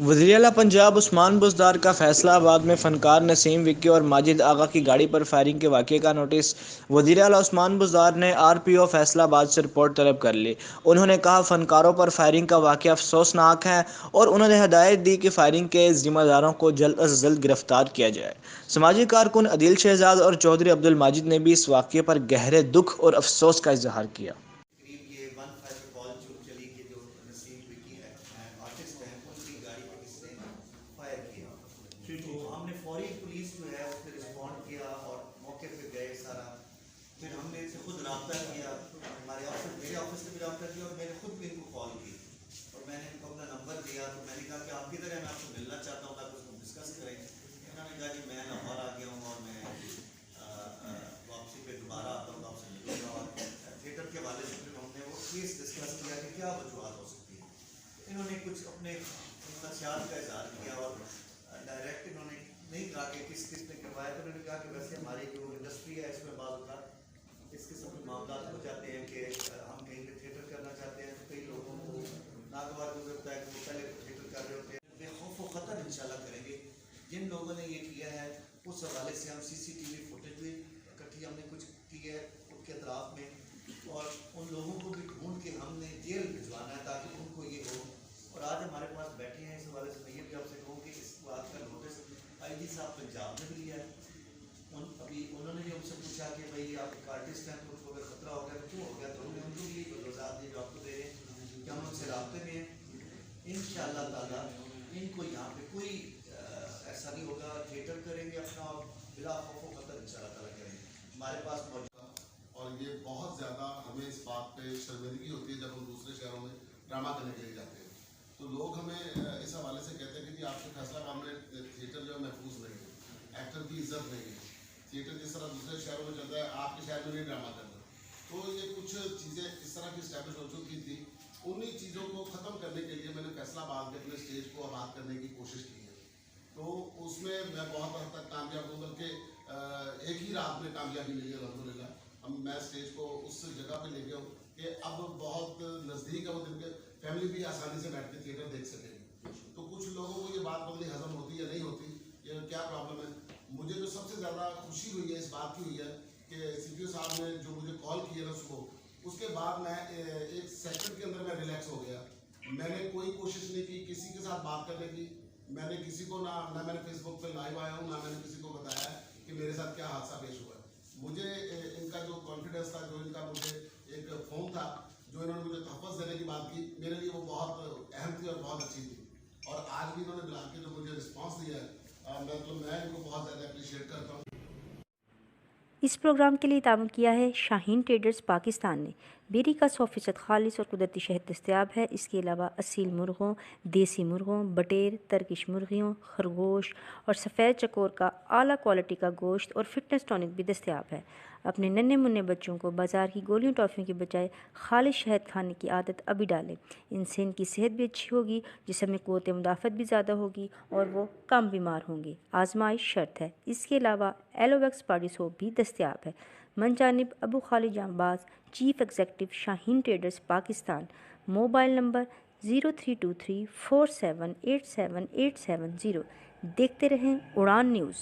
وزیر اعلیٰ پنجاب عثمان بزدار کا فیصلہ آباد میں فنکار نسیم وکی اور ماجد آغا کی گاڑی پر فائرنگ کے واقعے کا نوٹس۔ وزیر اعلیٰ عثمان بزدار نے آر پی او فیصلہ آباد سے رپورٹ طلب کر لی۔ انہوں نے کہا فنکاروں پر فائرنگ کا واقعہ افسوسناک ہے اور انہوں نے ہدایت دی کہ فائرنگ کے ذمہ داروں کو جلد از جلد گرفتار کیا جائے۔ سماجی کارکن عدیل شہزاد اور چودھری عبدالماجد نے بھی اس واقعے پر گہرے دکھ اور افسوس کا اظہار کیا۔ قریب یہ 1 کال چلی کہ جو نسیم وکی ہے آرٹسٹ ہیں ان کی گاڑی پہ کس نے فائر کیا، تو ہم نے فوری پولیس جو ہے اس پہ رسپونڈ کیا اور موقع پہ گئے سارا، پھر ہم نے ان سے خود رابطہ کیا، ہمارے آفس میرے آفس سے بھی رابطہ کیا اور میں نے خود بھی ان کو کال کی اور میں نے ان کو اپنا نمبر دیا، تو میں نے کہا کہ آپ کدھر ہیں، میں آپ سے ملنا چاہتا ہوں تاکہ اس کو ڈسکس کریں۔ انہوں نے کہا کہ میں لاہور آ گیا ہوں اور میں واپسی پہ دوبارہ آتا ہوں تو آپ سے ملوں گا، اور تھیٹر کے حوالے سے پھر ہم نے وہ کیس ڈسکس کیا کہ کیا وجوہات ہو سکتی ہیں۔ انہوں نے کچھ اپنے خدشات کا اظہار کیا اور ڈائریکٹ انہوں نے نہیں کہا کہ کس کس نے کروایا، تو انہوں نے کہا کہ ویسے ہماری جو انڈسٹری ہے اس میں بعض اوقات اس قسم کے معاملات ہو جاتے ہیں کہ ہم کہیں پہ تھیٹر کرنا چاہتے ہیں تو کئی لوگوں کو ناگوار گزرتا ہوتا ہے کہ وہ پہلے تھیٹر کر رہے ہوتے ہیں۔ بے خوف و خطر انشاءاللہ کریں گے، جن لوگوں نے یہ کیا ہے اس حوالے سے ہم سی سی ٹی وی فوٹیج بھی اکٹھی ہم نے کچھ کی ہے ان کے اطراف میں، اور ان لوگوں کو بھی ڈھونڈ کے ہم نے جیل بھجوانا ہے تاکہ ان کو یہ ہو۔ اور آج ہمارے پاس بیٹھے ہیں، اس حوالے سے میں یہ بھی آپ سے کہوں کہ اس بات کا نوٹس آئی جی صاحب پنجاب نے بھی لیا ہے۔ ابھی انہوں نے بھی ہم سے پوچھا کہ بھائی آپ ایک آرٹسٹ ہیں تو ان کو اگر خطرہ ہو گیا تو کیوں ہو گیا، تو ہم نے ان کو بھی وضاحت دی جو آپ کو دے رہے ہیں کہ ہم ان سے رابطے میں ہیں۔ انشاءاللہ تعالیٰ ان کو یہاں پہ کوئی ایسا نہیں ہوگا، تھیٹر کریں گے اپنا اور بلا خوف و خطر انشاءاللہ تعالیٰ کریں گے۔ ہمارے پاس موجود اور یہ بہت زیادہ ہمیں اس بات پہ شرمندگی ہوتی ہے جب ہم دوسرے شہروں میں ڈرامہ کرنے کے لیے جاتے ہیں تو لوگ ہمیں اس حوالے سے کہتے ہیں کہ جی آپ کے فیصلہ کام میں تھیٹر جو ہے محفوظ نہیں ہے، ایکٹر کی عزت نہیں ہے، تھیٹر جس طرح دوسرے شہروں میں چلتا ہے آپ کے شہر میں نہیں ڈرامہ کرنا۔ تو یہ کچھ چیزیں اس طرح کی اسٹیبلش ہو چکی تھی، انہیں چیزوں کو ختم کرنے کے لیے میں نے فیصلہ آباد میں اپنے اسٹیج کو آباد کرنے کی کوشش کی ہے، تو اس میں میں بہت حد تک کامیاب ہوں، بلکہ ایک ہی رات میں کامیابی ملی الحمدللہ۔ میں اسٹیج کو اس جگہ پہ لے گیا ہوں کہ اب بہت نزدیک ہے وہ دن کے فیملی بھی آسانی سے بیٹھ کے تھیٹر دیکھ سکے گی۔ تو کچھ لوگوں کو یہ بات بندی ہضم ہوتی یا نہیں ہوتی، یہ کیا پرابلم ہے۔ مجھے جو سب سے زیادہ خوشی ہوئی ہے اس بات کی ہوئی ہے کہ سی پی او صاحب نے جو مجھے کال کی ہے نا صبح، اس کے بعد میں ایک سیکنڈ کے اندر میں ریلیکس ہو گیا۔ میں نے کوئی کوشش نہیں کی کسی کے ساتھ بات کرنے کی، میں نے کسی کو نہ میں نے فیس بک پہ لائیو آیا ہوں، نہ میں نے کسی کو بتایا ہے کہ میرے ساتھ کیا حادثہ پیش ہوا ہے۔ مجھے ان کا جو کانفیڈنس تھا، جو ان کا مجھے ایک فون تھا، جو انہوں نے مجھے تحفظ دینے کی بات کی، میرے لیے وہ بہت اہم تھی اور بہت اچھی تھی۔ اور آج بھی انہوں نے بلا کے جو مجھے رسپانس دیا ہے، میں ان کو بہت زیادہ اپریشیٹ کرتا ہوں۔ اس پروگرام کے لیے تعاون کیا ہے شاہین ٹریڈرز پاکستان نے۔ بیری کا 100% خالص اور قدرتی شہد دستیاب ہے۔ اس کے علاوہ اصیل مرغوں، دیسی مرغوں، بٹیر، ترکش مرغیوں، خرگوش اور سفید چکور کا اعلیٰ کوالٹی کا گوشت اور فٹنس ٹونک بھی دستیاب ہے۔ اپنے ننھے منھے بچوں کو بازار کی گولیوں ٹافیوں کے بجائے خالص شہد کھانے کی عادت ابھی ڈالیں۔ ان سے ان کی صحت بھی اچھی ہوگی، جسم میں قوت مدافعت بھی زیادہ ہوگی اور وہ کم بیمار ہوں گے۔ آزمائش شرط ہے۔ اس کے علاوہ ایلوویکس باڈی سوپ بھی دستیاب ہے۔ من جانب Abu Khalid Janbaz, chief executive, Shaheen traders Pakistan. Mobile number 032347878770۔ دیکھتے رہیں اڑان نیوز۔